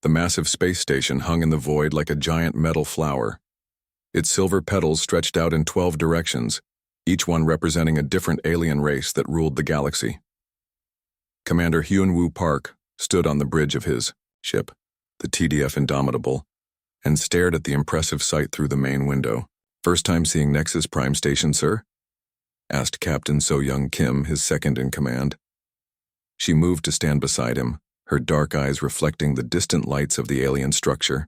The massive space station hung in the void like a giant metal flower. Its silver petals stretched out in 12 directions, each one representing a different alien race that ruled the galaxy. Commander Hyun-woo Park stood on the bridge of his ship, the TDF Indomitable, and stared at the impressive sight through the main window. "First time seeing Nexus Prime Station, sir?" asked Captain So-young Kim, his second in command. She moved to stand beside him, her dark eyes reflecting the distant lights of the alien structure.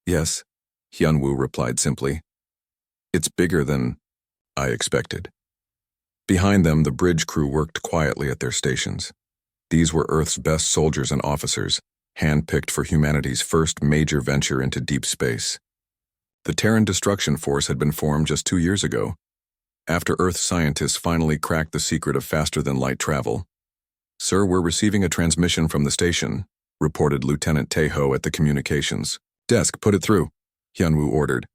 "Yes," Hyun-woo replied simply. "It's bigger than I expected." Behind them, the bridge crew worked quietly at their stations. These were Earth's best soldiers and officers, handpicked for humanity's first major venture into deep space. The Terran Destruction Force had been formed just 2 years ago, after Earth scientists finally cracked the secret of faster-than-light travel. "Sir, we're receiving a transmission from the station," reported Lieutenant Taeho at the communications desk. "Put it through," Hyun-woo ordered.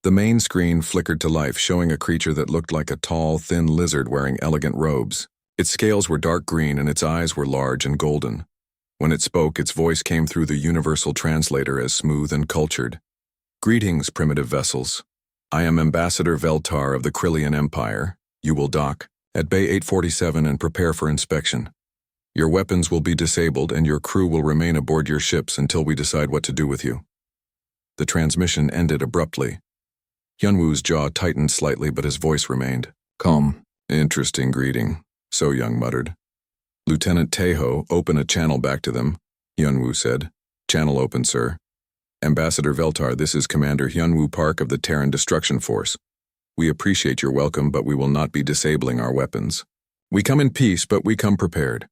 The main screen flickered to life, showing a creature that looked like a tall, thin lizard wearing elegant robes. Its scales were dark green and its eyes were large and golden. When it spoke, its voice came through the universal translator as smooth and cultured. "Greetings, primitive vessels. I am Ambassador Veltar of the Krillian Empire. You will dock at Bay 847 and prepare for inspection. Your weapons will be disabled and your crew will remain aboard your ships until we decide what to do with you." The transmission ended abruptly. Hyun-woo's jaw tightened slightly, but his voice remained calm. "Interesting greeting," So-young muttered. "Lieutenant Taeho, open a channel back to them," Hyun-woo said. "Channel open, sir." "Ambassador Veltar, this is Commander Hyun-woo Park of the Terran Destruction Force. We appreciate your welcome, but we will not be disabling our weapons. We come in peace, but we come prepared.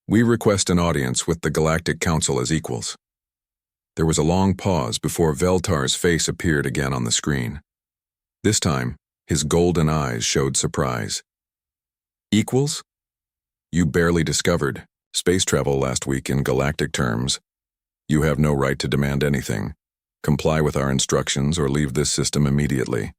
We request an audience with the Galactic Council as equals." There was a long pause before Veltar's face appeared again on the screen. This time, his golden eyes showed surprise. "Equals? You barely discovered space travel last week in galactic terms. You have no right to demand anything. Comply with our instructions or leave this system immediately."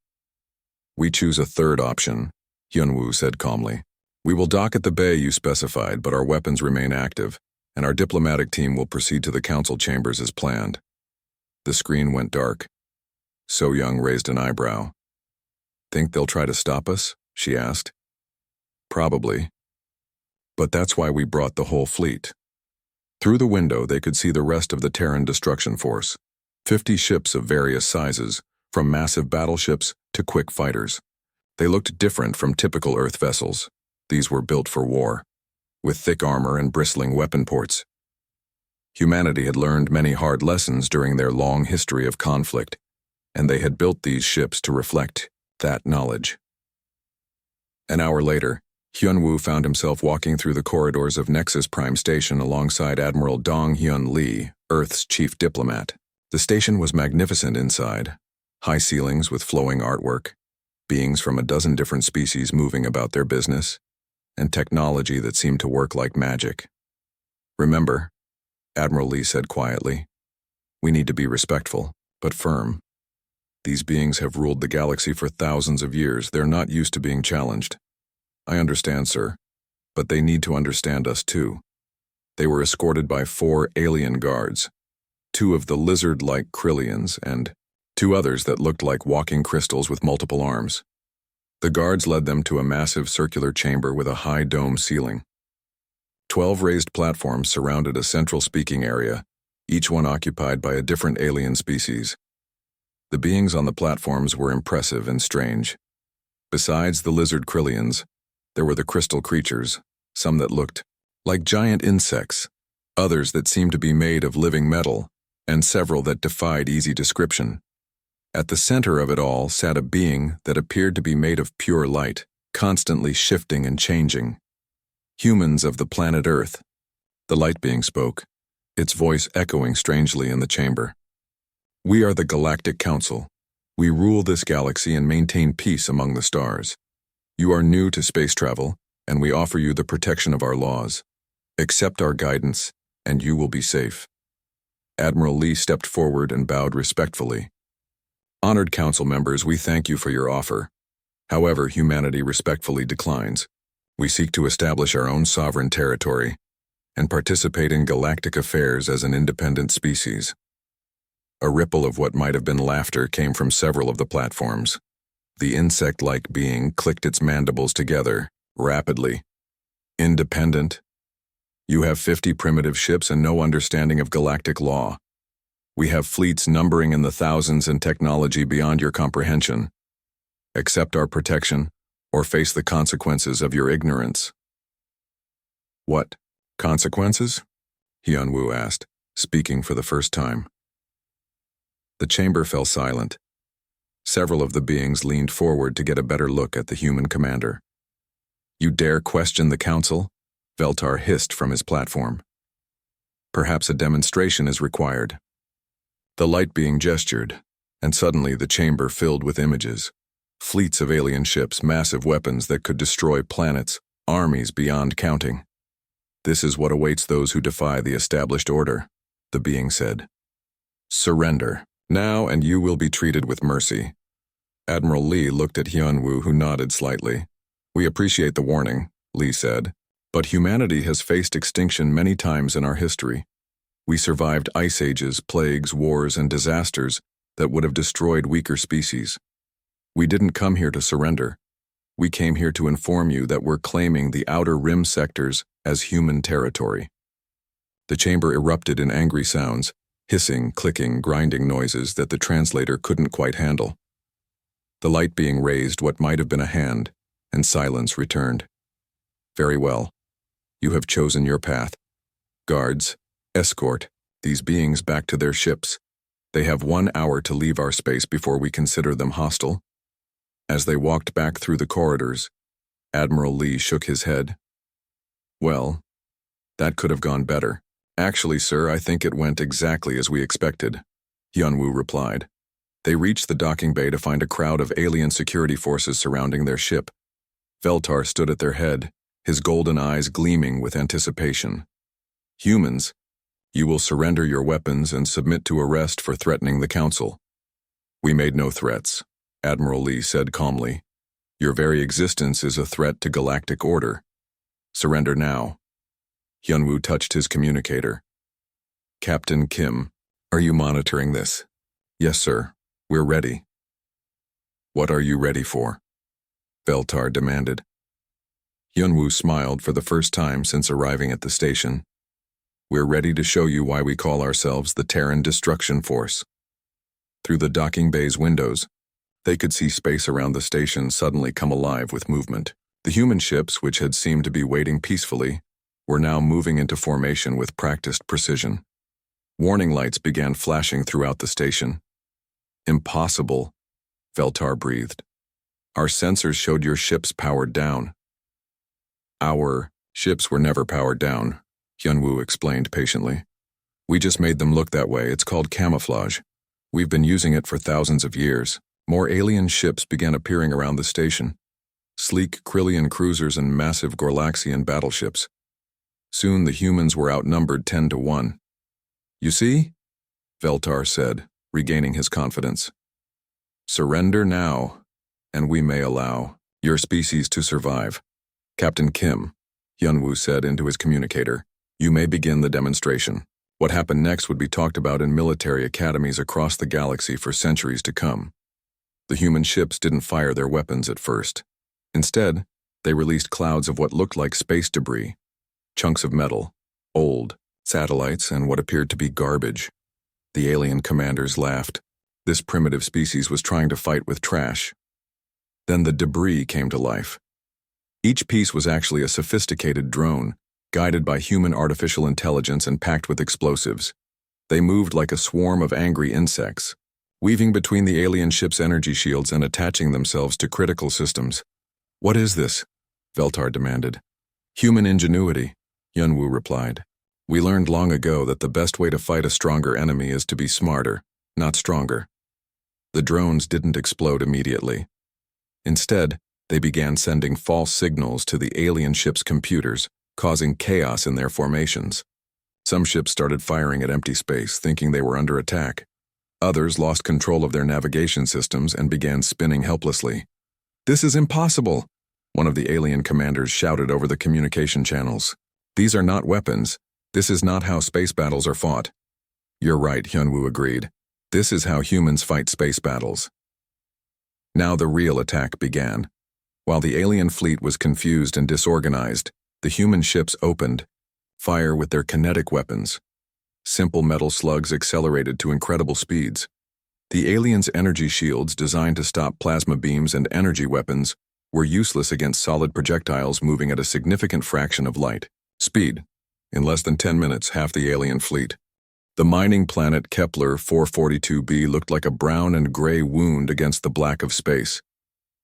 "We choose a third option," Hyun-woo said calmly. "We will dock at the bay you specified, but our weapons remain active, and our diplomatic team will proceed to the council chambers as planned." The screen went dark. So-young raised an eyebrow. "Think they'll try to stop us?" she asked. "Probably. But that's why we brought the whole fleet." Through the window, they could see the rest of the Terran Destruction Force. 50 ships of various sizes, from massive battleships to quick fighters. They looked different from typical Earth vessels. These were built for war, with thick armor and bristling weapon ports. Humanity had learned many hard lessons during their long history of conflict, and they had built these ships to reflect that knowledge. An hour later, Hyun-woo found himself walking through the corridors of Nexus Prime Station alongside Admiral Dong-hyun Lee, Earth's chief diplomat. The station was magnificent inside, high ceilings with flowing artwork, beings from a dozen different species moving about their business, and technology that seemed to work like magic. "Remember," Admiral Lee said quietly, "we need to be respectful, but firm. These beings have ruled the galaxy for thousands of years. They're not used to being challenged." "I understand, sir, but they need to understand us too." They were escorted by 4 alien guards, 2 of the lizard-like Krillians and 2 others that looked like walking crystals with multiple arms. The guards led them to a massive circular chamber with a high dome ceiling. 12 raised platforms surrounded a central speaking area, each one occupied by a different alien species. The beings on the platforms were impressive and strange. Besides the lizard Krillians, there were the crystal creatures, some that looked like giant insects, others that seemed to be made of living metal, and several that defied easy description. At the center of it all sat a being that appeared to be made of pure light, constantly shifting and changing. "Humans of the planet Earth," the light being spoke, its voice echoing strangely in the chamber. "We are the Galactic Council. We rule this galaxy and maintain peace among the stars. You are new to space travel, and we offer you the protection of our laws. Accept our guidance, and you will be safe." Admiral Lee stepped forward and bowed respectfully. "Honored council members, we thank you for your offer. However, humanity respectfully declines. We seek to establish our own sovereign territory, and participate in galactic affairs as an independent species. A ripple of what might have been laughter came from several of the platforms. The insect-like being clicked its mandibles together, rapidly. Independent? You have 50 primitive ships and no understanding of galactic law. We have fleets numbering in the thousands and technology beyond your comprehension. Accept our protection, or face the consequences of your ignorance. What consequences? Hyunwoo asked, speaking for the first time. The chamber fell silent. Several of the beings leaned forward to get a better look at the human commander. You dare question the council? Veltar hissed from his platform. Perhaps a demonstration is required. The light being gestured, and suddenly the chamber filled with images. Fleets of alien ships, massive weapons that could destroy planets, armies beyond counting. This is what awaits those who defy the established order, the being said. Surrender, now, and you will be treated with mercy. Admiral Lee looked at Hyunwoo, who nodded slightly. We appreciate the warning, Lee said, but humanity has faced extinction many times in our history. We survived ice ages, plagues, wars, and disasters that would have destroyed weaker species. We didn't come here to surrender. We came here to inform you that we're claiming the outer rim sectors as human territory. The chamber erupted in angry sounds, hissing, clicking, grinding noises that the translator couldn't quite handle. The light being raised what might have been a hand, and silence returned. Very well. You have chosen your path. Guards, escort these beings back to their ships. They have 1 hour to leave our space before we consider them hostile. As they walked back through the corridors, Admiral Lee shook his head. Well, that could have gone better. Actually, sir, I think it went exactly as we expected, Hyunwoo replied. They reached the docking bay to find a crowd of alien security forces surrounding their ship. Veltar stood at their head, his golden eyes gleaming with anticipation. Humans, you will surrender your weapons and submit to arrest for threatening the council. We made no threats, Admiral Lee said calmly. Your very existence is a threat to galactic order. Surrender now. Hyunwoo touched his communicator. Captain Kim, are you monitoring this? Yes, sir. We're ready. What are you ready for? Veltar demanded. Hyunwoo smiled for the first time since arriving at the station. We're ready to show you why we call ourselves the Terran Destruction Force. Through the docking bay's windows, they could see space around the station suddenly come alive with movement. The human ships, which had seemed to be waiting peacefully, were now moving into formation with practiced precision. Warning lights began flashing throughout the station. Impossible, Veltar breathed. Our sensors showed your ships powered down. Our ships were never powered down, Hyunwoo explained patiently. We just made them look that way. It's called camouflage. We've been using it for thousands of years. More alien ships began appearing around the station. Sleek Krillian cruisers and massive Gorlaxian battleships. Soon the humans were outnumbered 10 to 1. You see? Veltar said, regaining his confidence. Surrender now, and we may allow your species to survive. Captain Kim, Hyunwoo said into his communicator, you may begin the demonstration. What happened next would be talked about in military academies across the galaxy for centuries to come. The human ships didn't fire their weapons at first. Instead, they released clouds of what looked like space debris, chunks of metal, old, satellites, and what appeared to be garbage. The alien commanders laughed. This primitive species was trying to fight with trash. Then the debris came to life. Each piece was actually a sophisticated drone, guided by human artificial intelligence and packed with explosives. They moved like a swarm of angry insects, weaving between the alien ship's energy shields and attaching themselves to critical systems. What is this? Veltar demanded. Human ingenuity, Hyunwoo replied. We learned long ago that the best way to fight a stronger enemy is to be smarter, not stronger. The drones didn't explode immediately. Instead, they began sending false signals to the alien ship's computers, causing chaos in their formations. Some ships started firing at empty space, thinking they were under attack. Others lost control of their navigation systems and began spinning helplessly. This is impossible, one of the alien commanders shouted over the communication channels. These are not weapons. This is not how space battles are fought. You're right, Hyunwoo agreed. This is how humans fight space battles. Now the real attack began. While the alien fleet was confused and disorganized, the human ships opened fire with their kinetic weapons. Simple metal slugs accelerated to incredible speeds. The aliens' energy shields, designed to stop plasma beams and energy weapons, were useless against solid projectiles moving at a significant fraction of light speed. In less than 10 minutes, half the alien fleet. The mining planet Kepler 442b looked like a brown and gray wound against the black of space.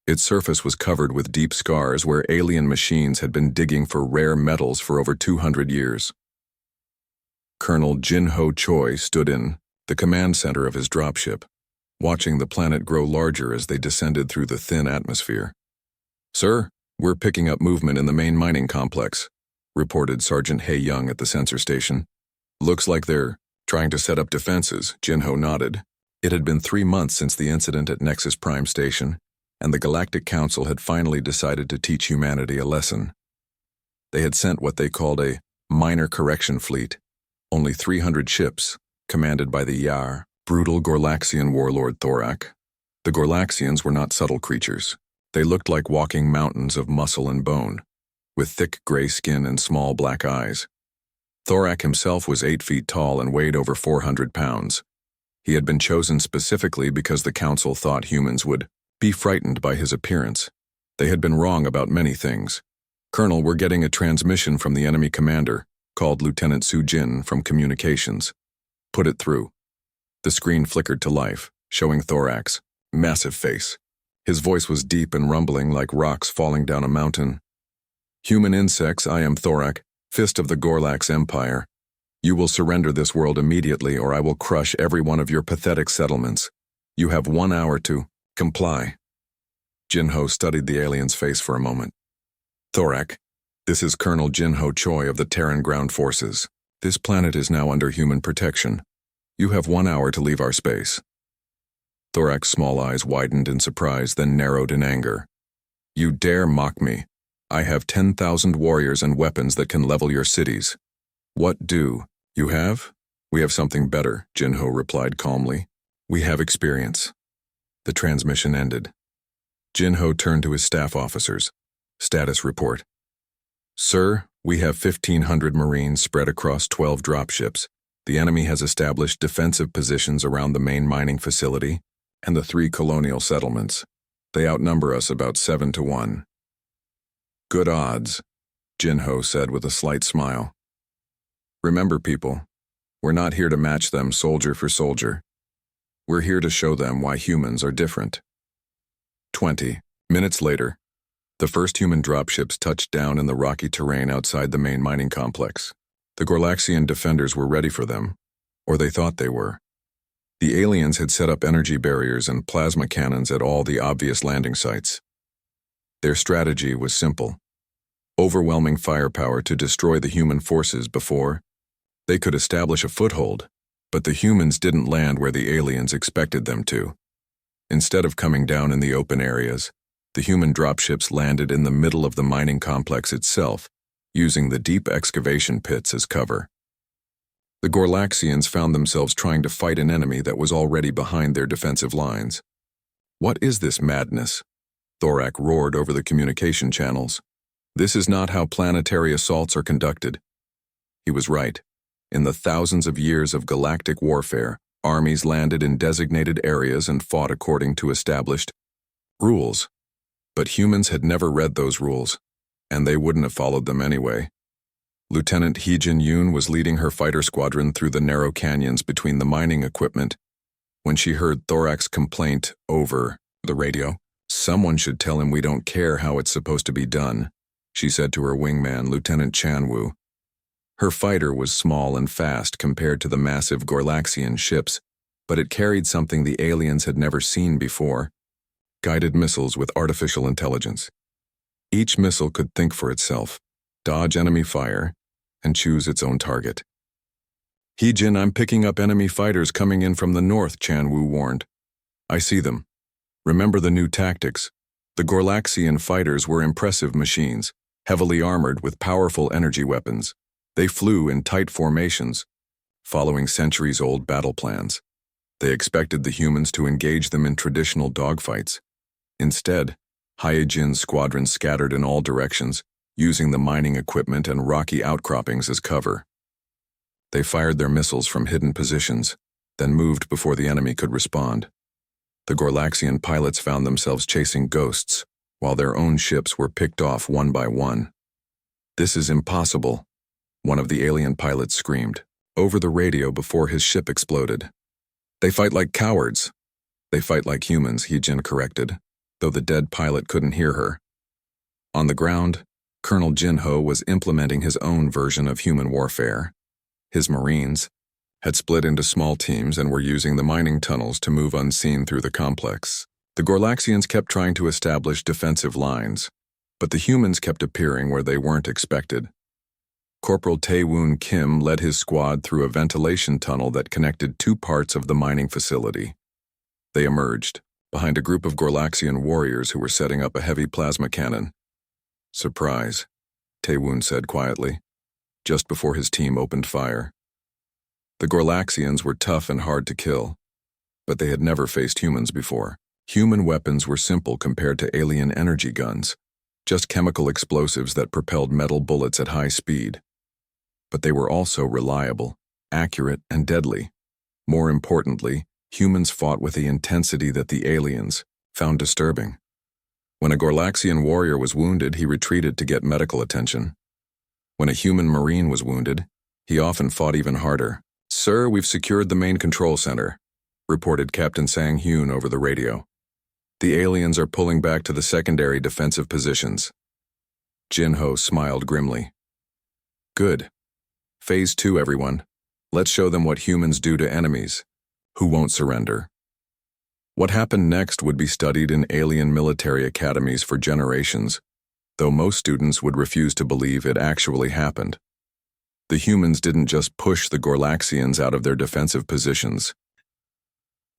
Its surface was covered with deep scars where alien machines had been digging for rare metals for over 200 years. Colonel Jin-Ho Choi stood in the command center of his dropship, watching the planet grow larger as they descended through the thin atmosphere. "Sir, we're picking up movement in the main mining complex," reported Sergeant Hae-young at the sensor station. "Looks like they're trying to set up defenses," Jin-Ho nodded. It had been 3 months since the incident at Nexus Prime Station, and the Galactic Council had finally decided to teach humanity a lesson. They had sent what they called a minor correction fleet, only 300 ships, commanded by the Yar, brutal Gorlaxian warlord Thorak. The Gorlaxians were not subtle creatures. They looked like walking mountains of muscle and bone, with thick gray skin and small black eyes. Thorak himself was 8 feet tall and weighed over 400 pounds. He had been chosen specifically because the Council thought humans would be frightened by his appearance. They had been wrong about many things. "Colonel, we're getting a transmission from the enemy commander," called Lieutenant Su-jin from communications. "Put it through." The screen flickered to life, showing Thorak's massive face. His voice was deep and rumbling like rocks falling down a mountain. "Human insects, I am Thorak, Fist of the Gorlax Empire. You will surrender this world immediately or I will crush every one of your pathetic settlements. You have 1 hour to comply." Jin-Ho studied the alien's face for a moment. "Thorak, this is Colonel Jin-Ho Choi of the Terran Ground Forces. This planet is now under human protection. You have 1 hour to leave our space." Thorak's small eyes widened in surprise, then narrowed in anger. "You dare mock me? I have 10,000 warriors and weapons that can level your cities. What do you have?" "We have something better," Jin-Ho replied calmly. "We have experience." The transmission ended. Jin-Ho turned to his staff officers. Status report. "Sir, we have 1,500 Marines spread across 12 dropships. The enemy has established defensive positions around the main mining facility and the 3 colonial settlements. They outnumber us about 7 to 1. "Good odds," Jin-Ho said with a slight smile. "Remember, people, we're not here to match them soldier for soldier. We're here to show them why humans are different." 20 minutes later, the first human dropships touched down in the rocky terrain outside the main mining complex. The Gorlaxian defenders were ready for them, or they thought they were. The aliens had set up energy barriers and plasma cannons at all the obvious landing sites. Their strategy was simple: overwhelming firepower to destroy the human forces before they could establish a foothold, but the humans didn't land where the aliens expected them to. Instead of coming down in the open areas, the human dropships landed in the middle of the mining complex itself, using the deep excavation pits as cover. The Gorlaxians found themselves trying to fight an enemy that was already behind their defensive lines. "What is this madness?" Thorak roared over the communication channels. "This is not how planetary assaults are conducted." He was right. In the thousands of years of galactic warfare, armies landed in designated areas and fought according to established rules. But humans had never read those rules, and they wouldn't have followed them anyway. Lieutenant Hee Jin-yoon was leading her fighter squadron through the narrow canyons between the mining equipment when she heard Thorak's complaint over the radio. "Someone should tell him we don't care how it's supposed to be done," she said to her wingman, Lieutenant Chan-woo. Her fighter was small and fast compared to the massive Gorlaxian ships, but it carried something the aliens had never seen before: guided missiles with artificial intelligence. Each missile could think for itself, dodge enemy fire, and choose its own target. "Hee-jin, I'm picking up enemy fighters coming in from the north," Chan-woo warned. "I see them. Remember the new tactics. The Gorlaxian fighters were impressive machines, heavily armored with powerful energy weapons. They flew in tight formations, following centuries-old battle plans. They expected the humans to engage them in traditional dogfights. Instead, Hyejin's squadrons scattered in all directions, using the mining equipment and rocky outcroppings as cover. They fired their missiles from hidden positions, then moved before the enemy could respond. The Gorlaxian pilots found themselves chasing ghosts, while their own ships were picked off one by one. "This is impossible," one of the alien pilots screamed, over the radio before his ship exploded. "They fight like cowards." "They fight like humans," Hyejin corrected, though the dead pilot couldn't hear her. On the ground, Colonel Jinho was implementing his own version of human warfare. His Marines had split into small teams and were using the mining tunnels to move unseen through the complex. The Gorlaxians kept trying to establish defensive lines, but the humans kept appearing where they weren't expected. Corporal Tae-woon Kim led his squad through a ventilation tunnel that connected two parts of the mining facility. They emerged, behind a group of Gorlaxian warriors who were setting up a heavy plasma cannon. "Surprise," Tae-woon said quietly, just before his team opened fire. The Gorlaxians were tough and hard to kill, but they had never faced humans before. Human weapons were simple compared to alien energy guns, just chemical explosives that propelled metal bullets at high speed. But they were also reliable, accurate, and deadly. More importantly, humans fought with the intensity that the aliens found disturbing. When a Gorlaxian warrior was wounded, he retreated to get medical attention. When a human marine was wounded, he often fought even harder. "Sir, we've secured the main control center," reported Captain Sang-hyun over the radio. "The aliens are pulling back to the secondary defensive positions." Jinho smiled grimly. "Good. Phase 2, everyone. Let's show them what humans do to enemies, who won't surrender." What happened next would be studied in alien military academies for generations, though most students would refuse to believe it actually happened. The humans didn't just push the Gorlaxians out of their defensive positions.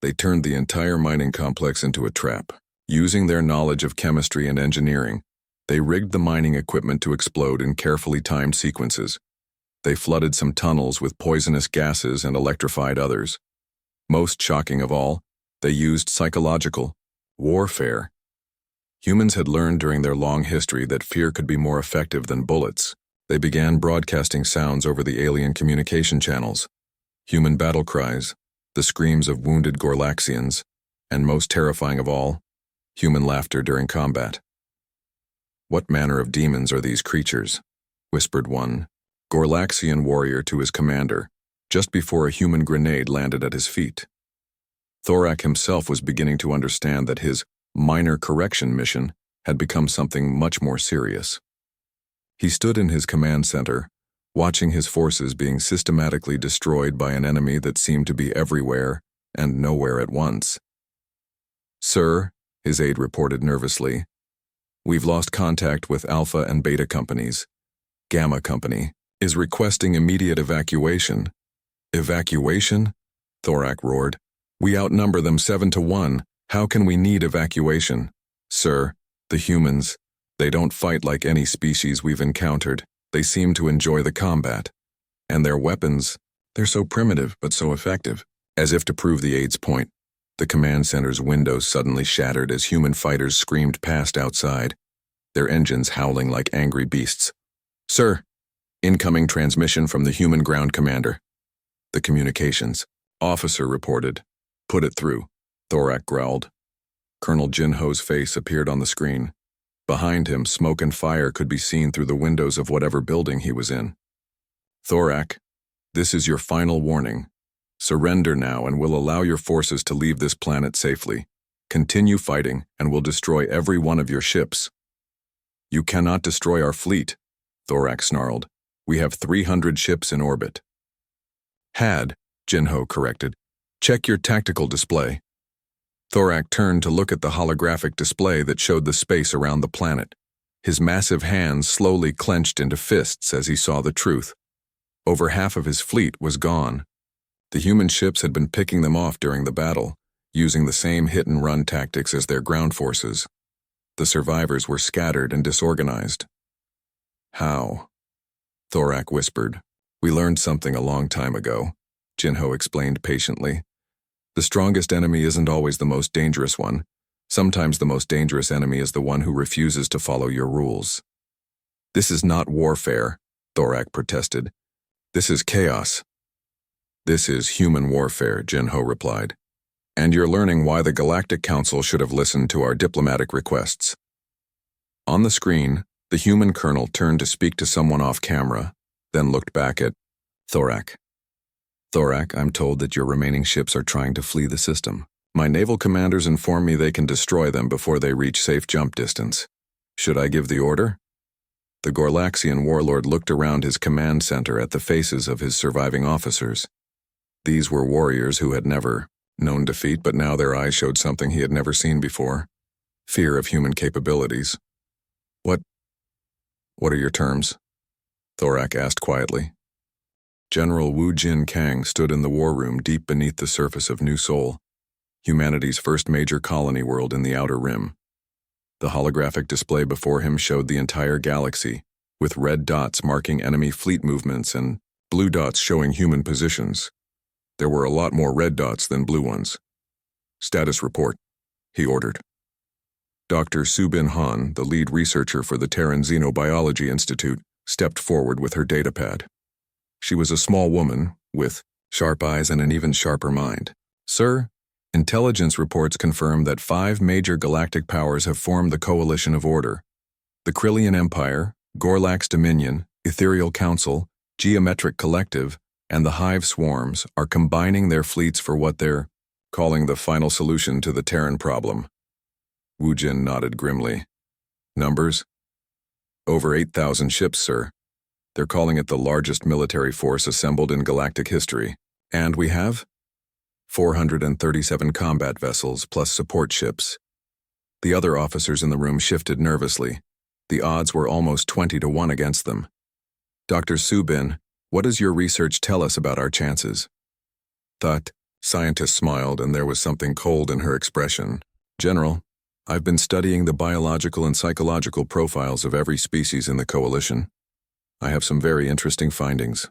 They turned the entire mining complex into a trap. Using their knowledge of chemistry and engineering, they rigged the mining equipment to explode in carefully timed sequences. They flooded some tunnels with poisonous gases and electrified others. Most shocking of all, they used psychological warfare. Humans had learned during their long history that fear could be more effective than bullets. They began broadcasting sounds over the alien communication channels. Human battle cries, the screams of wounded Gorlaxians, and most terrifying of all, human laughter during combat. "What manner of demons are these creatures?" whispered one Gorlaxian warrior to his commander, just before a human grenade landed at his feet. Thorak himself was beginning to understand that his minor correction mission had become something much more serious. He stood in his command center, watching his forces being systematically destroyed by an enemy that seemed to be everywhere and nowhere at once. "Sir," his aide reported nervously, "we've lost contact with Alpha and Beta companies. Gamma Company is requesting immediate evacuation." "Evacuation?" Thorak roared. "We outnumber them 7-1. How can we need evacuation?" "Sir, the humans, they don't fight like any species we've encountered. They seem to enjoy the combat. And their weapons, they're so primitive but so effective." As if to prove the aide's point, the command center's windows suddenly shattered as human fighters screamed past outside, their engines howling like angry beasts. "Sir, incoming transmission from the human ground commander." The communications officer reported. "Put it through," Thorak growled. Colonel Jinho's face appeared on the screen. Behind him, smoke and fire could be seen through the windows of whatever building he was in. "Thorak, this is your final warning. Surrender now and we'll allow your forces to leave this planet safely. Continue fighting and we'll destroy every one of your ships." "You cannot destroy our fleet," Thorak snarled. "We have 300 ships in orbit." "Had," Jinho corrected. "Check your tactical display." Thorak turned to look at the holographic display that showed the space around the planet. His massive hands slowly clenched into fists as he saw the truth. Over half of his fleet was gone. The human ships had been picking them off during the battle, using the same hit-and-run tactics as their ground forces. The survivors were scattered and disorganized. How? Thorak whispered. We learned something a long time ago, Jinho explained patiently. The strongest enemy isn't always the most dangerous one. Sometimes the most dangerous enemy is the one who refuses to follow your rules. This is not warfare, Thorak protested. This is chaos. This is human warfare, Jinho replied. And you're learning why the Galactic Council should have listened to our diplomatic requests. On the screen, the human colonel turned to speak to someone off camera, then looked back at Thorak. Thorak, I'm told that your remaining ships are trying to flee the system. My naval commanders inform me they can destroy them before they reach safe jump distance. Should I give the order? The Gorlaxian warlord looked around his command center at the faces of his surviving officers. These were warriors who had never known defeat, but now their eyes showed something he had never seen before. Fear of human capabilities. What are your terms? Thorak asked quietly. General Wu Jin Kang stood in the war room deep beneath the surface of New Seoul, humanity's first major colony world in the Outer Rim. The holographic display before him showed the entire galaxy, with red dots marking enemy fleet movements and blue dots showing human positions. There were a lot more red dots than blue ones. Status report, he ordered. Dr. Subin Han, the lead researcher for the Terran Xenobiology Institute, stepped forward with her datapad. She was a small woman, with sharp eyes and an even sharper mind. Sir, intelligence reports confirm that 5 major galactic powers have formed the Coalition of Order. The Krillian Empire, Gorlax Dominion, Ethereal Council, Geometric Collective, and the Hive Swarms are combining their fleets for what they're calling the final solution to the Terran problem. Wu Jin nodded grimly. Numbers? Over 8,000 ships, sir. They're calling it the largest military force assembled in galactic history. And we have 437 combat vessels plus support ships. The other officers in the room shifted nervously. The odds were almost 20 to 1 against them. Dr. Subin, what does your research tell us about our chances? Thought. Scientist smiled, and there was something cold in her expression. General, I've been studying the biological and psychological profiles of every species in the Coalition. I have some very interesting findings.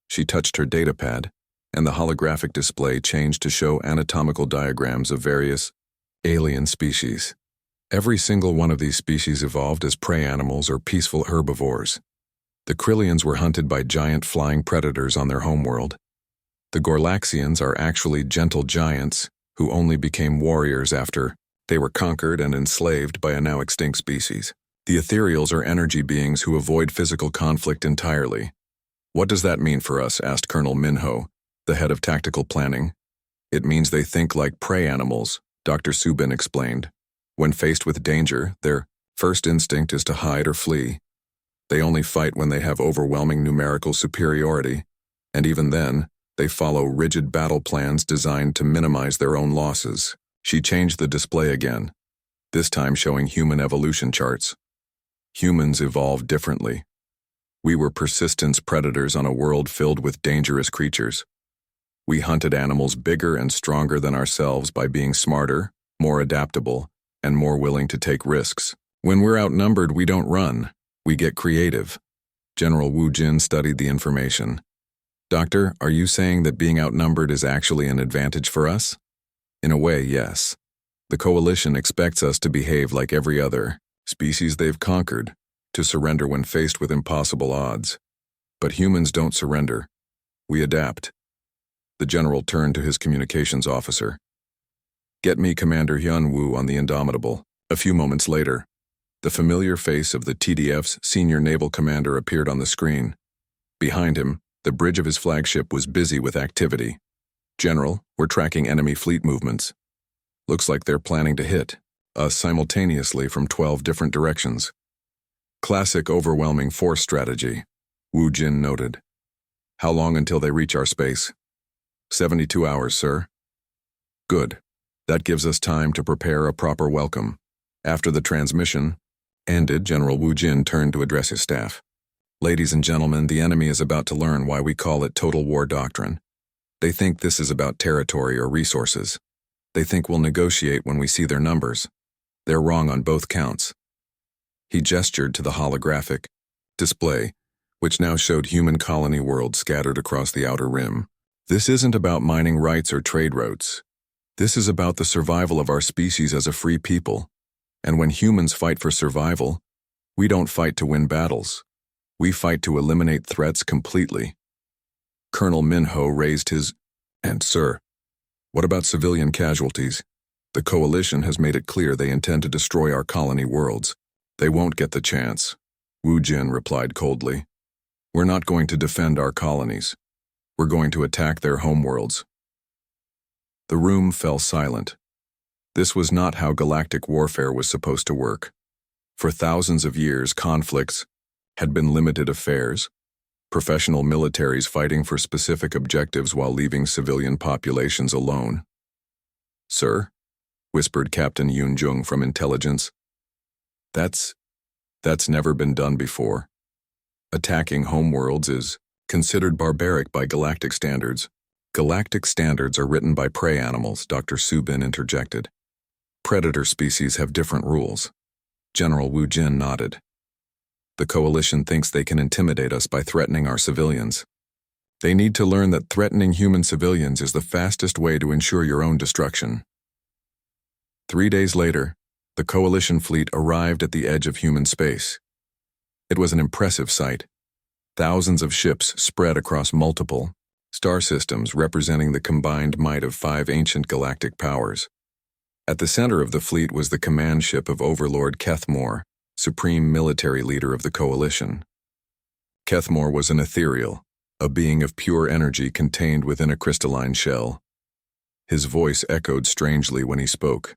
She touched her datapad, and the holographic display changed to show anatomical diagrams of various alien species. Every single one of these species evolved as prey animals or peaceful herbivores. The Krillians were hunted by giant flying predators on their homeworld. The Gorlaxians are actually gentle giants who only became warriors after they were conquered and enslaved by a now extinct species. The ethereals are energy beings who avoid physical conflict entirely. What does that mean for us? Asked Colonel Minho, the head of tactical planning. It means they think like prey animals, Dr. Subin explained. When faced with danger, their first instinct is to hide or flee. They only fight when they have overwhelming numerical superiority, and even then, they follow rigid battle plans designed to minimize their own losses. She changed the display again, this time showing human evolution charts. Humans evolved differently. We were persistence predators on a world filled with dangerous creatures. We hunted animals bigger and stronger than ourselves by being smarter, more adaptable, and more willing to take risks. When we're outnumbered, we don't run. We get creative. General Wu Jin studied the information. Doctor, are you saying that being outnumbered is actually an advantage for us? In a way, yes. The Coalition expects us to behave like every other species they've conquered, to surrender when faced with impossible odds. But humans don't surrender. We adapt. The general turned to his communications officer. Get me Commander Hyun Woo on the Indomitable. A few moments later, the familiar face of the TDF's senior naval commander appeared on the screen. Behind him, the bridge of his flagship was busy with activity. General, we're tracking enemy fleet movements. Looks like they're planning to hit us simultaneously from 12 different directions. Classic overwhelming force strategy, Wu Jin noted. How long until they reach our space? 72 hours, sir. Good. That gives us time to prepare a proper welcome. After the transmission ended, General Wu Jin turned to address his staff. Ladies and gentlemen, the enemy is about to learn why we call it total war doctrine. They think this is about territory or resources. They think we'll negotiate when we see their numbers. They're wrong on both counts. He gestured to the holographic display, which now showed human colony worlds scattered across the outer rim. This isn't about mining rights or trade routes. This is about the survival of our species as a free people. And when humans fight for survival, we don't fight to win battles. We fight to eliminate threats completely. Colonel Minho raised his, "And sir, what about civilian casualties? The coalition has made it clear they intend to destroy our colony worlds. They won't get the chance." Wu Jin replied coldly. "We're not going to defend our colonies. We're going to attack their homeworlds." The room fell silent. This was not how galactic warfare was supposed to work. For thousands of years, conflicts had been limited affairs, professional militaries fighting for specific objectives while leaving civilian populations alone. "Sir," whispered Captain Yun Jung from intelligence, That's never been done before. Attacking homeworlds is considered barbaric by galactic standards." "Galactic standards are written by prey animals," Dr. Subin interjected. "Predator species have different rules." General Wu Jin nodded. "The coalition thinks they can intimidate us by threatening our civilians. They need to learn that threatening human civilians is the fastest way to ensure your own destruction." 3 days later, the coalition fleet arrived at the edge of human space. It was an impressive sight. Thousands of ships spread across multiple star systems representing the combined might of 5 ancient galactic powers. At the center of the fleet was the command ship of Overlord Kethmore, supreme military leader of the coalition. Kethmore was an ethereal, a being of pure energy contained within a crystalline shell. His voice echoed strangely when he spoke.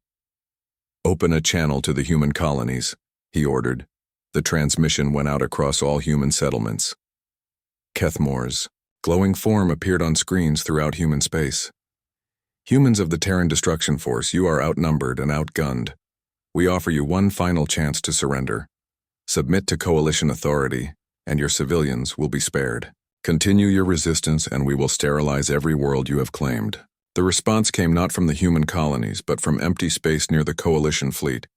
"Open a channel to the human colonies," he ordered. The transmission went out across all human settlements. Kethmore's glowing form appeared on screens throughout human space. "Humans of the Terran Destruction Force, you are outnumbered and outgunned. We offer you one final chance to surrender. Submit to coalition authority, and your civilians will be spared. Continue your resistance, and we will sterilize every world you have claimed." The response came not from the human colonies, but from empty space near the coalition fleet.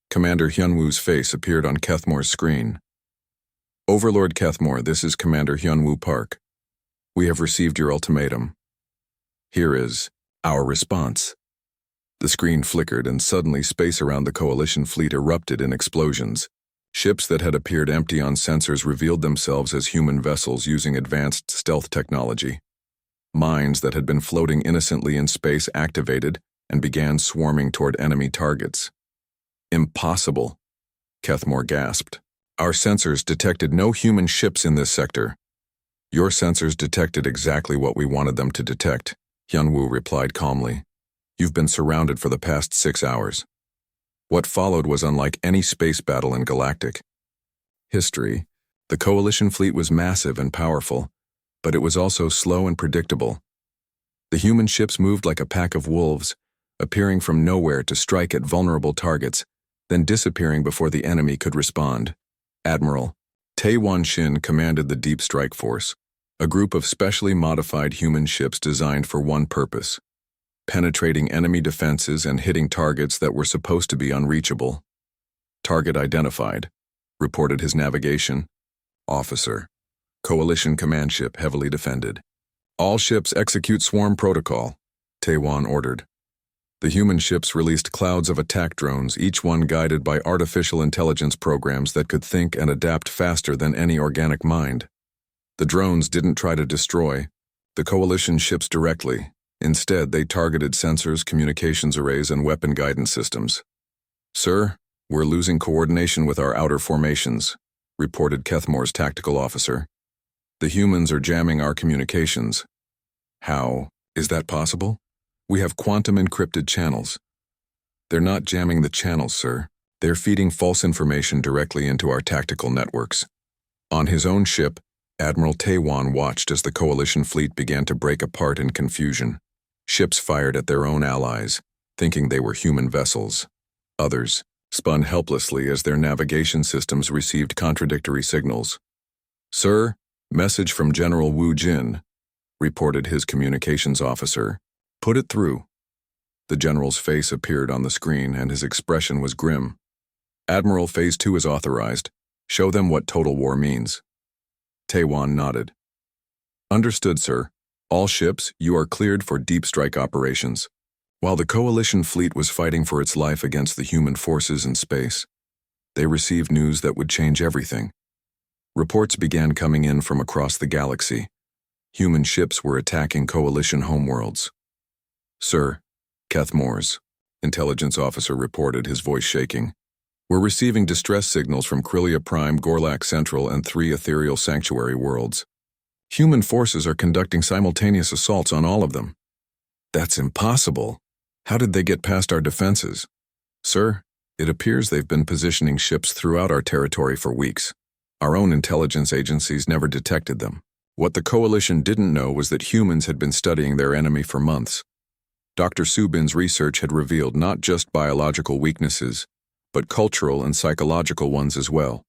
Commander Hyunwoo's face appeared on Kethmore's screen. "Overlord Kethmore, this is Commander Hyunwoo Park. We have received your ultimatum. Here is our response." The screen flickered, and suddenly space around the coalition fleet erupted in explosions. Ships that had appeared empty on sensors revealed themselves as human vessels using advanced stealth technology. Mines that had been floating innocently in space activated and began swarming toward enemy targets. "Impossible," Kethmore gasped. "Our sensors detected no human ships in this sector." "Your sensors detected exactly what we wanted them to detect," Hyunwoo replied calmly. "You've been surrounded for the past 6 hours. What followed was unlike any space battle in galactic history. The coalition fleet was massive and powerful, but it was also slow and predictable. The human ships moved like a pack of wolves, appearing from nowhere to strike at vulnerable targets, then disappearing before the enemy could respond. Admiral Tae Won-shin commanded the Deep Strike Force, a group of specially modified human ships designed for one purpose: penetrating enemy defenses and hitting targets that were supposed to be unreachable. "Target identified," reported his navigation officer. "Coalition command ship heavily defended. All ships execute swarm protocol," Taewon ordered. The human ships released clouds of attack drones, each one guided by artificial intelligence programs that could think and adapt faster than any organic mind. The drones didn't try to destroy the coalition ships directly. Instead, they targeted sensors, communications arrays, and weapon guidance systems. "Sir, we're losing coordination with our outer formations," reported Kethmore's tactical officer. "The humans are jamming our communications." "How is that possible? We have quantum encrypted channels." "They're not jamming the channels, sir. They're feeding false information directly into our tactical networks." On his own ship, Admiral Taewon watched as the coalition fleet began to break apart in confusion. Ships fired at their own allies, thinking they were human vessels. Others spun helplessly as their navigation systems received contradictory signals. "Sir, message from General Wu Jin," reported his communications officer. "Put it through." The general's face appeared on the screen, and his expression was grim. "Admiral, Phase 2 is authorized. Show them what total war means. Taewon nodded. Understood, sir. All ships, you are cleared for deep strike operations. While the Coalition fleet was fighting for its life against the human forces in space, they received news that would change everything. Reports began coming in from across the galaxy. Human ships were attacking Coalition homeworlds. Sir, Keth Moores, intelligence officer reported, his voice shaking. We're receiving distress signals from Krylia Prime, Gorlak Central, and 3 ethereal sanctuary worlds. Human forces are conducting simultaneous assaults on all of them. That's impossible. How did they get past our defenses? Sir, it appears they've been positioning ships throughout our territory for weeks. Our own intelligence agencies never detected them. What the Coalition didn't know was that humans had been studying their enemy for months. Dr. Subin's research had revealed not just biological weaknesses, but cultural and psychological ones as well.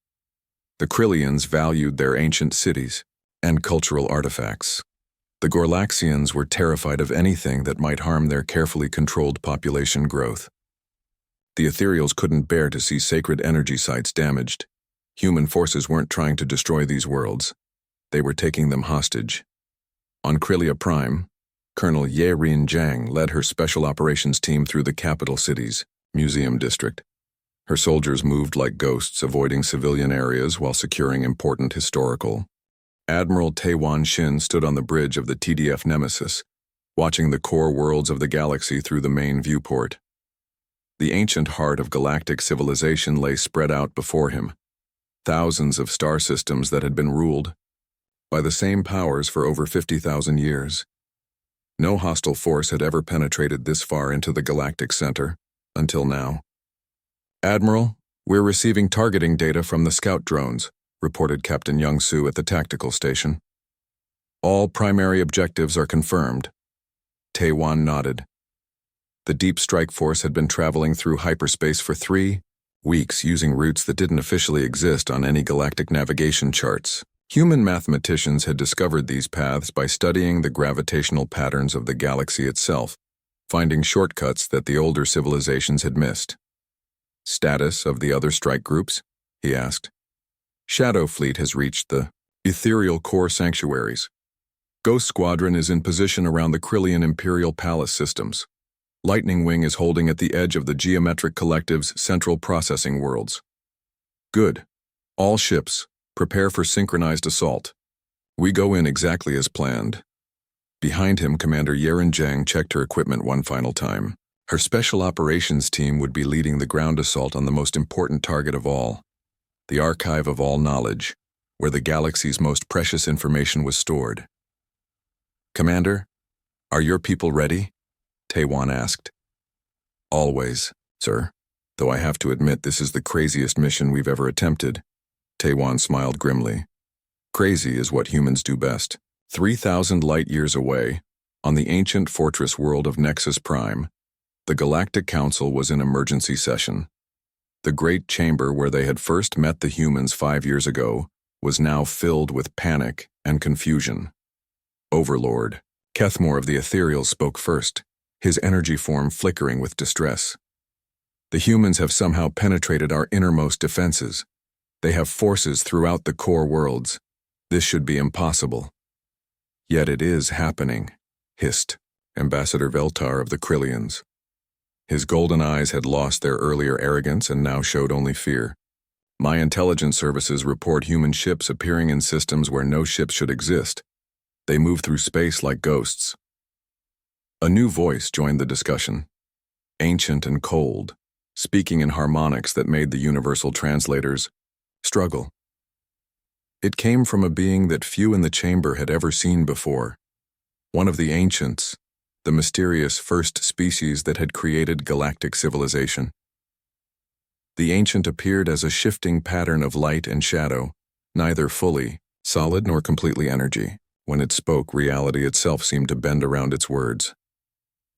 The Krylians valued their ancient cities and cultural artifacts. The Gorlaxians were terrified of anything that might harm their carefully controlled population growth. The Ethereals couldn't bear to see sacred energy sites damaged. Human forces weren't trying to destroy these worlds. They were taking them hostage. On Krylia Prime, Colonel Ye-Rin Jiang led her special operations team through the capital city's museum district. Her soldiers moved like ghosts, avoiding civilian areas while securing important historical. Admiral Taewon Shin stood on the bridge of the TDF Nemesis, watching the core worlds of the galaxy through the main viewport. The ancient heart of galactic civilization lay spread out before him, thousands of star systems that had been ruled by the same powers for over 50,000 years. No hostile force had ever penetrated this far into the galactic center, until now. Admiral, we're receiving targeting data from the scout drones, reported Captain Young-Soo at the tactical station. All primary objectives are confirmed. Taewon nodded. The Deep Strike Force had been traveling through hyperspace for 3 weeks using routes that didn't officially exist on any galactic navigation charts. Human mathematicians had discovered these paths by studying the gravitational patterns of the galaxy itself, finding shortcuts that the older civilizations had missed. Status of the other strike groups? He asked. Shadow Fleet has reached the ethereal core sanctuaries. Ghost Squadron is in position around the Krylian Imperial Palace systems. Lightning Wing is holding at the edge of the Geometric Collective's central processing worlds. Good. All ships, prepare for synchronized assault. We go in exactly as planned. Behind him, Commander Ye-Rin Jiang checked her equipment one final time. Her special operations team would be leading the ground assault on the most important target of all, the archive of all knowledge, where the galaxy's most precious information was stored. Commander, are your people ready? Taewon asked. Always, sir, though I have to admit this is the craziest mission we've ever attempted. Taewon smiled grimly. Crazy is what humans do best. 3,000 light-years away, on the ancient fortress world of Nexus Prime, the Galactic Council was in emergency session. The great chamber where they had first met the humans 5 years ago was now filled with panic and confusion. Overlord, Kethmore of the Ethereals spoke first, his energy form flickering with distress. The humans have somehow penetrated our innermost defenses. They have forces throughout the core worlds. This should be impossible. Yet it is happening, hissed Ambassador Veltar of the Krylians. His golden eyes had lost their earlier arrogance and now showed only fear. My intelligence services report human ships appearing in systems where no ships should exist. They move through space like ghosts. A new voice joined the discussion, ancient and cold, speaking in harmonics that made the universal translators struggle. It came from a being that few in the chamber had ever seen before, one of the ancients, the mysterious first species that had created galactic civilization. The ancient appeared as a shifting pattern of light and shadow, neither fully solid nor completely energy. When it spoke, reality itself seemed to bend around its words.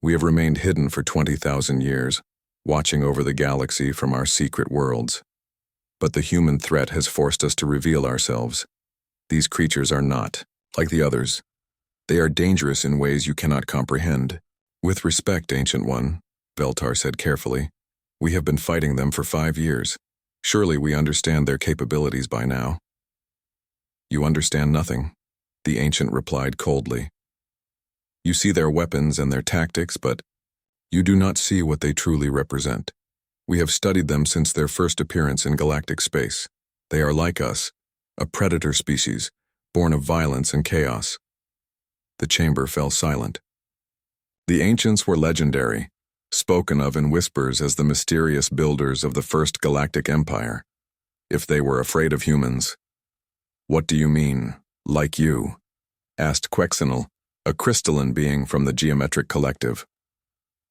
We have remained hidden for 20,000 years, watching over the galaxy from our secret worlds. But the human threat has forced us to reveal ourselves. These creatures are not like the others. They are dangerous in ways you cannot comprehend. With respect, Ancient One, Veltar said carefully, we have been fighting them for 5 years. Surely we understand their capabilities by now. You understand nothing, the ancient replied coldly. You see their weapons and their tactics, but you do not see what they truly represent. We have studied them since their first appearance in galactic space. They are like us, a predator species, born of violence and chaos. The chamber fell silent. The ancients were legendary, spoken of in whispers as the mysterious builders of the first galactic empire. If they were afraid of humans. What do you mean, like you? Asked Quexenal, a crystalline being from the geometric collective.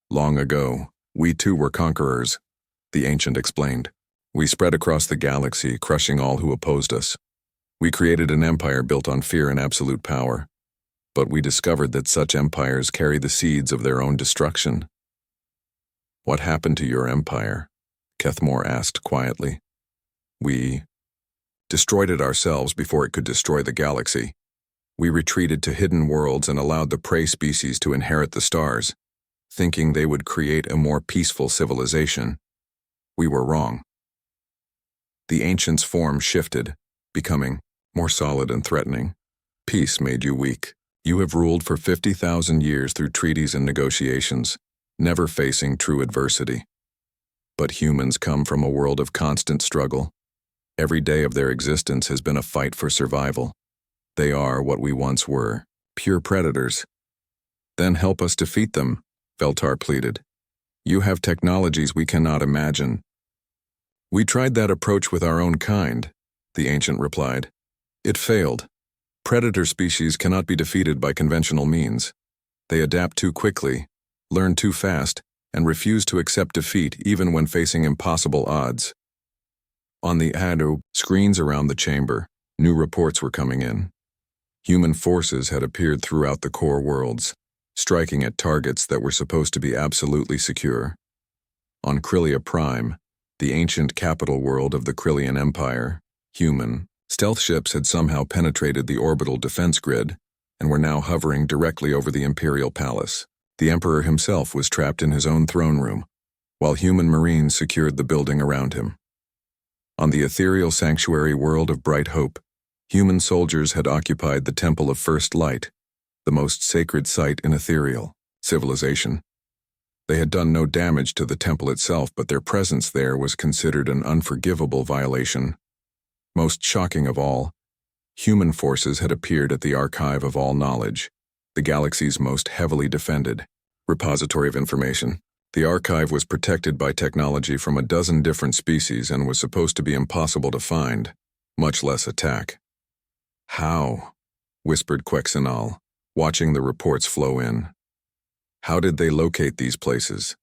Long ago, we too were conquerors, the ancient explained. We spread across the galaxy, crushing all who opposed us. We created an empire built on fear and absolute power. But we discovered that such empires carry the seeds of their own destruction. What happened to your empire? Kethmore asked quietly. We destroyed it ourselves before it could destroy the galaxy. We retreated to hidden worlds and allowed the prey species to inherit the stars, thinking they would create a more peaceful civilization. We were wrong. The ancient's form shifted, becoming more solid and threatening. Peace made you weak. You have ruled for 50,000 years through treaties and negotiations, never facing true adversity. But humans come from a world of constant struggle. Every day of their existence has been a fight for survival. They are what we once were, pure predators. Then help us defeat them, Veltar pleaded. You have technologies we cannot imagine. We tried that approach with our own kind, the ancient replied. It failed. Predator species cannot be defeated by conventional means. They adapt too quickly, learn too fast, and refuse to accept defeat even when facing impossible odds. On the AudioBook screens around the chamber, new reports were coming in. Human forces had appeared throughout the core worlds, striking at targets that were supposed to be absolutely secure. On Krillia Prime, the ancient capital world of the Krillian Empire, human stealth ships had somehow penetrated the orbital defense grid and were now hovering directly over the Imperial Palace. The Emperor himself was trapped in his own throne room, while human marines secured the building around him. On the ethereal sanctuary world of Bright Hope, human soldiers had occupied the Temple of First Light, the most sacred site in ethereal civilization. They had done no damage to the temple itself, but their presence there was considered an unforgivable violation. Most shocking of all, human forces had appeared at the Archive of All Knowledge, the galaxy's most heavily defended repository of information. The archive was protected by technology from a dozen different species and was supposed to be impossible to find, much less attack. How? Whispered Quexenal, watching the reports flow in. How did they locate these places?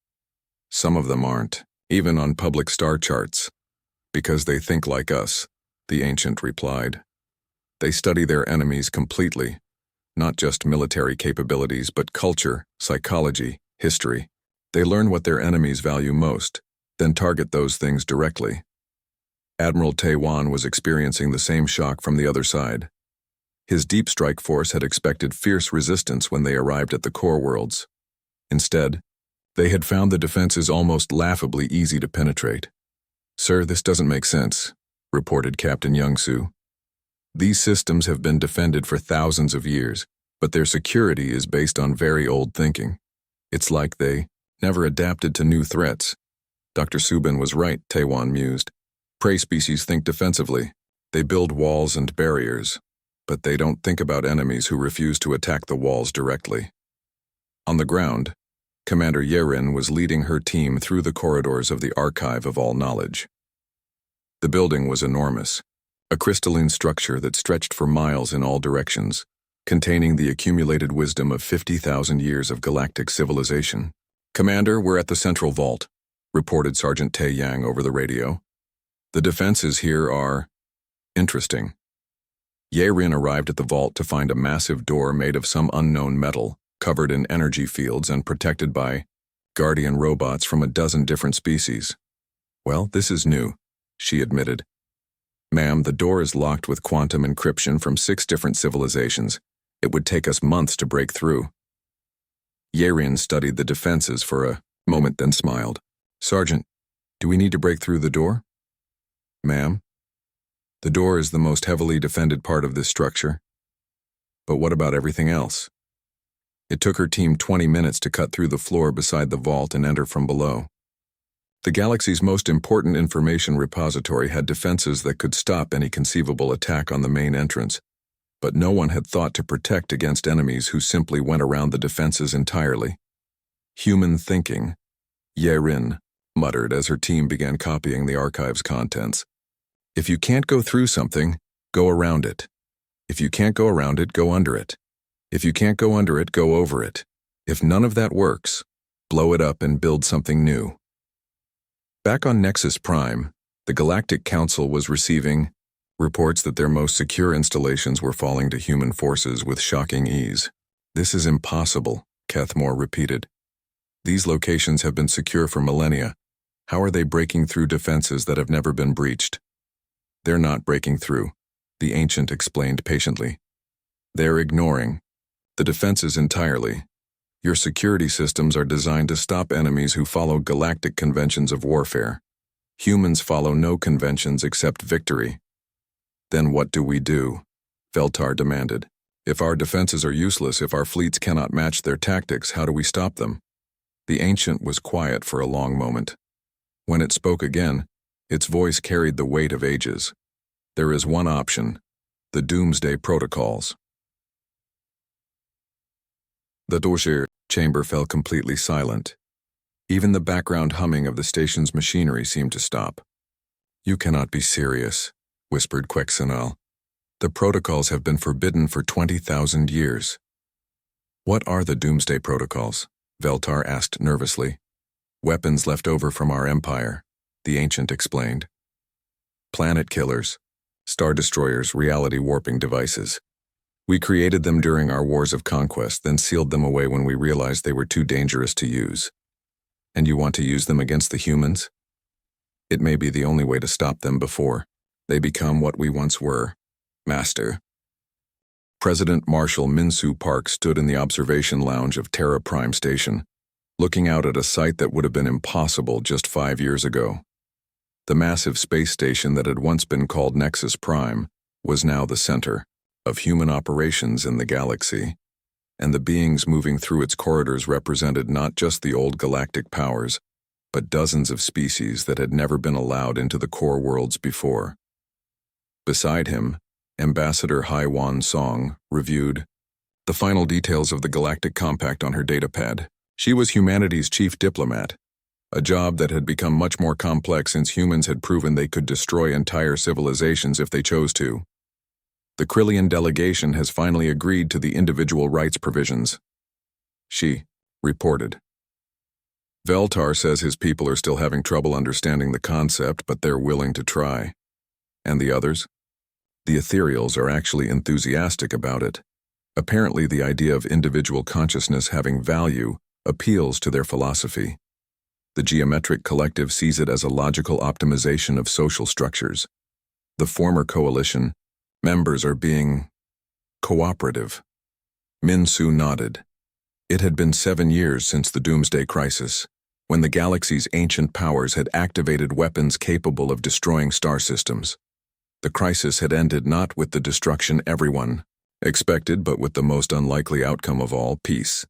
Some of them aren't, even on public star charts. Because they think like us, the ancient replied. They study their enemies completely, not just military capabilities, but culture, psychology, history. They learn what their enemies value most, then target those things directly. Admiral Taiwan was experiencing the same shock from the other side. His deep strike force had expected fierce resistance when they arrived at the core worlds. Instead, they had found the defenses almost laughably easy to penetrate. Sir, this doesn't make sense, reported Captain Youngsu. These systems have been defended for thousands of years, but their security is based on very old thinking. It's like they never adapted to new threats. Dr. Subin was right, Taiwan mused. Prey species think defensively. They build walls and barriers, but they don't think about enemies who refuse to attack the walls directly. On the ground, Commander Yerin was leading her team through the corridors of the Archive of All Knowledge. The building was enormous, a crystalline structure that stretched for miles in all directions, containing the accumulated wisdom of 50,000 years of galactic civilization. Commander, we're at the central vault, reported Sergeant Tae Yang over the radio. The defenses here are interesting. Yerin arrived at the vault to find a massive door made of some unknown metal, covered in energy fields and protected by guardian robots from a dozen different species. Well, this is new, she admitted. Ma'am, the door is locked with quantum encryption from 6 different civilizations. It would take us months to break through. Yerin studied the defenses for a moment, then smiled. Sergeant, do we need to break through the door? Ma'am? The door is the most heavily defended part of this structure. But what about everything else? It took her team 20 minutes to cut through the floor beside the vault and enter from below. The galaxy's most important information repository had defenses that could stop any conceivable attack on the main entrance, but no one had thought to protect against enemies who simply went around the defenses entirely. Human thinking, Yerin muttered as her team began copying the archive's contents. If you can't go through something, go around it. If you can't go around it, go under it. If you can't go under it, go over it. If none of that works, blow it up and build something new. Back on Nexus Prime, the Galactic Council was receiving reports that their most secure installations were falling to human forces with shocking ease. This is impossible, Kethmore repeated. These locations have been secure for millennia. How are they breaking through defenses that have never been breached? They're not breaking through, the Ancient explained patiently. They're ignoring the defenses entirely. Your security systems are designed to stop enemies who follow galactic conventions of warfare. Humans follow no conventions except victory. Then what do we do? Veltar demanded. If our defenses are useless, if our fleets cannot match their tactics, how do we stop them? The Ancient was quiet for a long moment. When it spoke again, its voice carried the weight of ages. There is one option: the Doomsday Protocols. The Doshir chamber fell completely silent. Even the background humming of the station's machinery seemed to stop. You cannot be serious, whispered Quexenal. The protocols have been forbidden for 20,000 years. What are the Doomsday Protocols? Veltar asked nervously. Weapons left over from our empire, the Ancient explained. Planet killers, star destroyers, reality warping devices. We created them during our wars of conquest, then sealed them away when we realized they were too dangerous to use. And you want to use them against the humans? It may be the only way to stop them before they become what we once were, Master. President Marshal Minsu Park stood in the observation lounge of Terra Prime Station, looking out at a site that would have been impossible just 5 years ago. The massive space station that had once been called Nexus Prime was now the center of human operations in the galaxy, and the beings moving through its corridors represented not just the old galactic powers, but dozens of species that had never been allowed into the core worlds before. Beside him, Ambassador Haiwan Song reviewed the final details of the Galactic Compact on her datapad. She was humanity's chief diplomat, a job that had become much more complex since humans had proven they could destroy entire civilizations if they chose to. The Krillian delegation has finally agreed to the individual rights provisions, she reported. Veltar says his people are still having trouble understanding the concept, but they're willing to try. And the others? The ethereals are actually enthusiastic about it. Apparently, the idea of individual consciousness having value appeals to their philosophy. The geometric collective sees it as a logical optimization of social structures. The former coalition members are being cooperative. Minsu nodded. It had been 7 years since the Doomsday Crisis, when the galaxy's ancient powers had activated weapons capable of destroying star systems. The crisis had ended not with the destruction everyone expected, but with the most unlikely outcome of all, peace.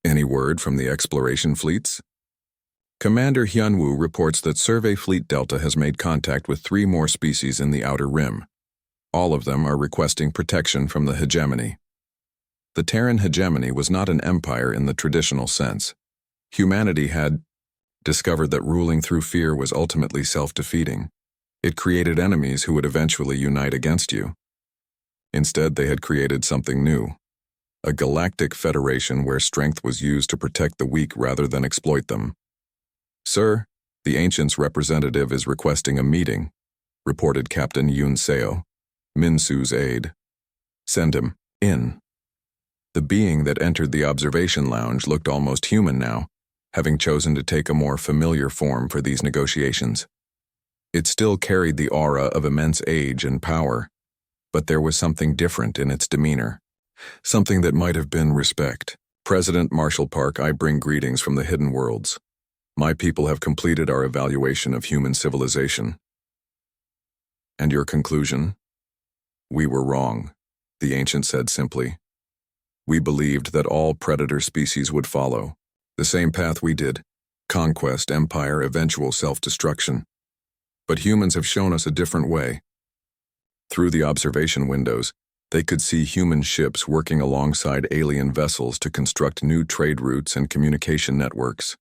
Any word from the exploration fleets? Commander Hyunwoo reports that Survey Fleet Delta has made contact with 3 more species in the Outer Rim. All of them are requesting protection from the hegemony. The Terran hegemony was not an empire in the traditional sense. Humanity had discovered that ruling through fear was ultimately self-defeating. It created enemies who would eventually unite against you. Instead, they had created something new, a galactic federation where strength was used to protect the weak rather than exploit them. Sir, the Ancient's representative is requesting a meeting, reported Captain Yoon Seo, Minsu's aide. Send him in. The being that entered the observation lounge looked almost human now, having chosen to take a more familiar form for these negotiations. It still carried the aura of immense age and power, but there was something different in its demeanor, something that might have been respect. President Marshall Park, I bring greetings from the hidden worlds. My people have completed our evaluation of human civilization. And your conclusion? We were wrong, the ancient said simply. We believed that all predator species would follow the same path we did: conquest, empire, eventual self-destruction. But humans have shown us a different way. Through the observation windows, they could see human ships working alongside alien vessels to construct new trade routes and communication networks.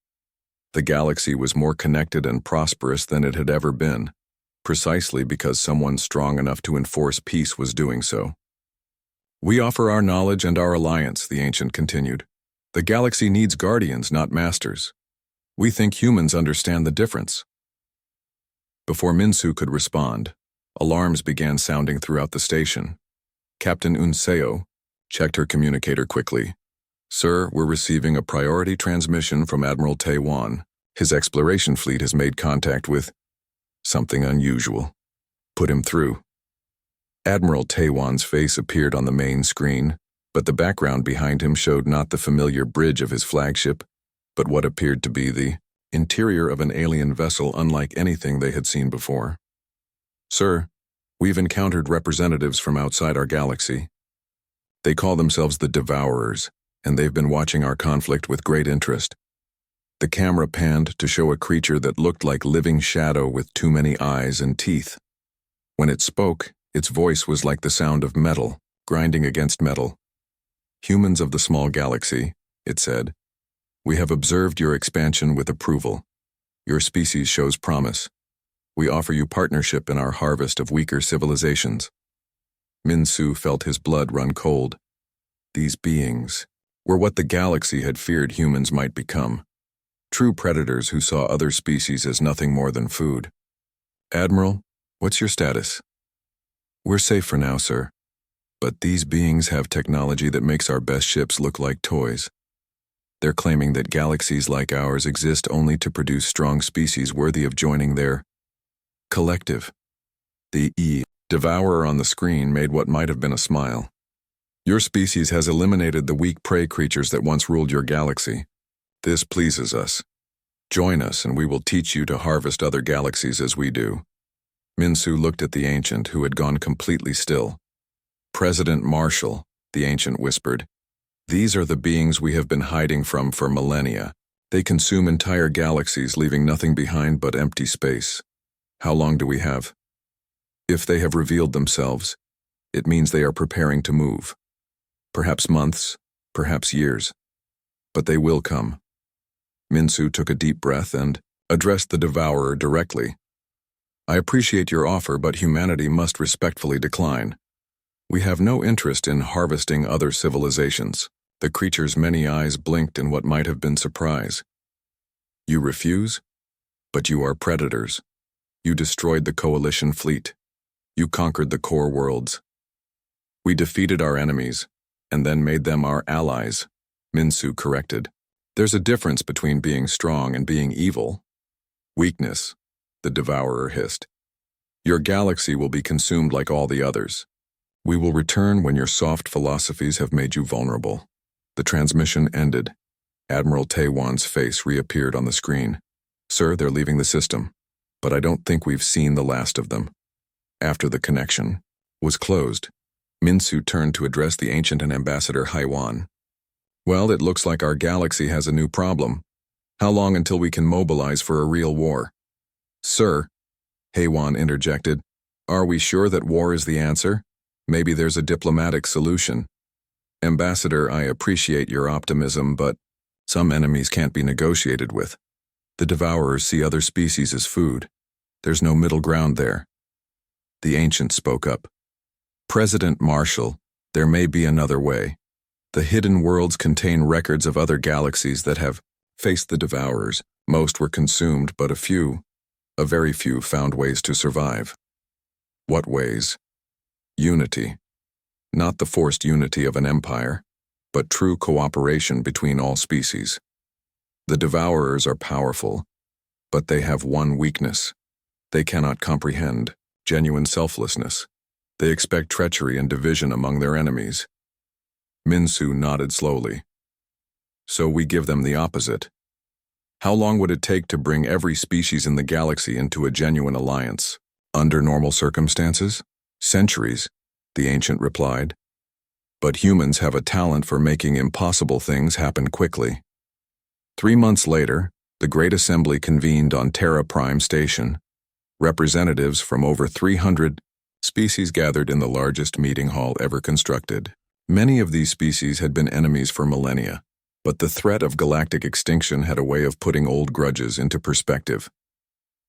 The galaxy was more connected and prosperous than it had ever been, precisely because someone strong enough to enforce peace was doing so. We offer our knowledge and our alliance, the ancient continued. The galaxy needs guardians, not masters. We think humans understand the difference. Before Minsu could respond, alarms began sounding throughout the station. Captain Unseo checked her communicator quickly. Sir, we're receiving a priority transmission from Admiral Taiwan. His exploration fleet has made contact with something unusual. Put him through. Admiral Taiwan's face appeared on the main screen, but the background behind him showed not the familiar bridge of his flagship, but what appeared to be the interior of an alien vessel unlike anything they had seen before. Sir, we've encountered representatives from outside our galaxy. They call themselves the Devourers, and they've been watching our conflict with great interest. The camera panned to show a creature that looked like living shadow with too many eyes and teeth. When it spoke, its voice was like the sound of metal, grinding against metal. Humans of the small galaxy, it said, we have observed your expansion with approval. Your species shows promise. We offer you partnership in our harvest of weaker civilizations. Minsu felt his blood run cold. These beings were what the galaxy had feared humans might become. True predators who saw other species as nothing more than food. Admiral, what's your status? We're safe for now, sir. But these beings have technology that makes our best ships look like toys. They're claiming that galaxies like ours exist only to produce strong species worthy of joining their collective. The Devourer on the screen made what might have been a smile. Your species has eliminated the weak prey creatures that once ruled your galaxy. This pleases us. Join us and we will teach you to harvest other galaxies as we do. Minsu looked at the ancient, who had gone completely still. President Marshall, the ancient whispered. These are the beings we have been hiding from for millennia. They consume entire galaxies, leaving nothing behind but empty space. How long do we have? If they have revealed themselves, it means they are preparing to move. Perhaps months, perhaps years. But they will come. Minsu took a deep breath and addressed the Devourer directly. I appreciate your offer, but humanity must respectfully decline. We have no interest in harvesting other civilizations. The creature's many eyes blinked in what might have been surprise. You refuse? But you are predators. You destroyed the coalition fleet. You conquered the core worlds. We defeated our enemies, and then made them our allies, Minsu corrected. There's a difference between being strong and being evil. Weakness, the Devourer hissed. Your galaxy will be consumed like all the others. We will return when your soft philosophies have made you vulnerable. The transmission ended. Admiral Taiwan's face reappeared on the screen. Sir, they're leaving the system, but I don't think we've seen the last of them. After the connection was closed, Minsu turned to address the ancient and Ambassador Haiwan. Well, it looks like our galaxy has a new problem. How long until we can mobilize for a real war? Sir, Haiwan interjected, are we sure that war is the answer? Maybe there's a diplomatic solution. Ambassador, I appreciate your optimism, but some enemies can't be negotiated with. The Devourers see other species as food. There's no middle ground there. The ancient spoke up. President Marshall, there may be another way. The hidden worlds contain records of other galaxies that have faced the Devourers. Most were consumed, but a very few found ways to survive. What ways? Unity. Not the forced unity of an empire, but true cooperation between all species. The Devourers are powerful, but they have one weakness. They cannot comprehend genuine selflessness. They expect treachery and division among their enemies. Minsu nodded slowly. So we give them the opposite. How long would it take to bring every species in the galaxy into a genuine alliance? Under normal circumstances? Centuries, the ancient replied. But humans have a talent for making impossible things happen quickly. 3 months later, the Great Assembly convened on Terra Prime Station. Representatives from over 300 species gathered in the largest meeting hall ever constructed. Many of these species had been enemies for millennia, but the threat of galactic extinction had a way of putting old grudges into perspective.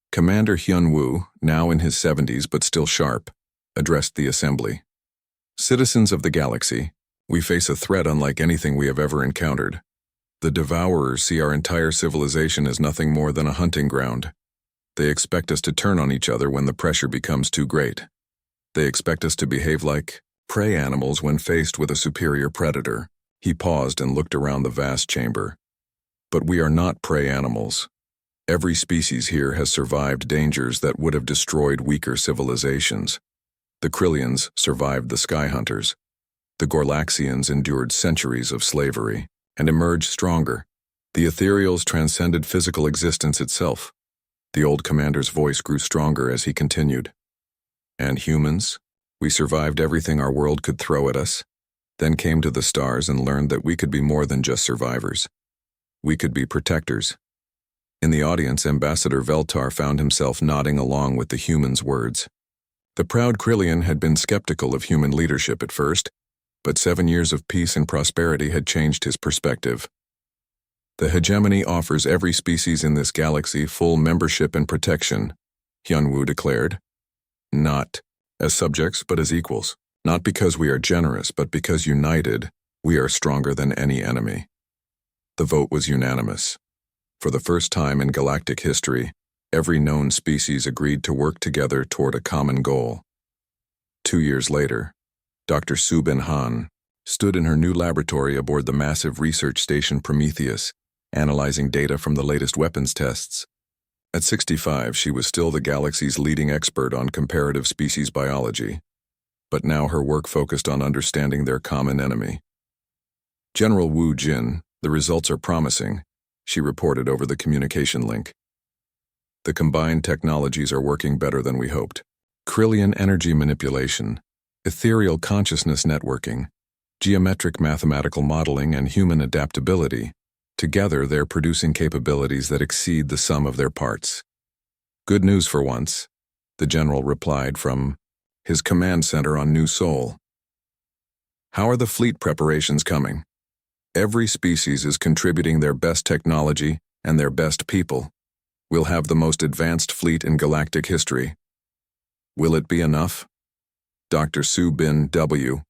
Commander Hyun-woo, now in his 70s but still sharp, addressed the assembly. Citizens of the galaxy, we face a threat unlike anything we have ever encountered. The Devourers see our entire civilization as nothing more than a hunting ground. They expect us to turn on each other when the pressure becomes too great. They expect us to behave like prey animals when faced with a superior predator. He paused and looked around the vast chamber. But we are not prey animals. Every species here has survived dangers that would have destroyed weaker civilizations. The Krillians survived the Sky Hunters. The Gorlaxians endured centuries of slavery and emerged stronger. The Ethereals transcended physical existence itself. The old commander's voice grew stronger as he continued. And humans? We survived everything our world could throw at us, then came to the stars and learned that we could be more than just survivors. We could be protectors. In the audience, Ambassador Veltar found himself nodding along with the human's words. The proud Krillian had been skeptical of human leadership at first, but 7 years of peace and prosperity had changed his perspective. The hegemony offers every species in this galaxy full membership and protection, Hyun-woo declared. Not as subjects, but as equals. Not because we are generous, but because united, we are stronger than any enemy. The vote was unanimous. For the first time in galactic history, every known species agreed to work together toward a common goal. 2 years later, Dr. Subin Han stood in her new laboratory aboard the massive research station Prometheus, analyzing data from the latest weapons tests. At 65, she was still the galaxy's leading expert on comparative species biology, but now her work focused on understanding their common enemy. General Wu Jin, the results are promising, she reported over the communication link. The combined technologies are working better than we hoped. Krillian energy manipulation, ethereal consciousness networking, geometric mathematical modeling, and human adaptability. Together, they're producing capabilities that exceed the sum of their parts. Good news for once, the general replied from his command center on New Sol. How are the fleet preparations coming? Every species is contributing their best technology and their best people. We'll have the most advanced fleet in galactic history. Will it be enough? Dr. Subin W.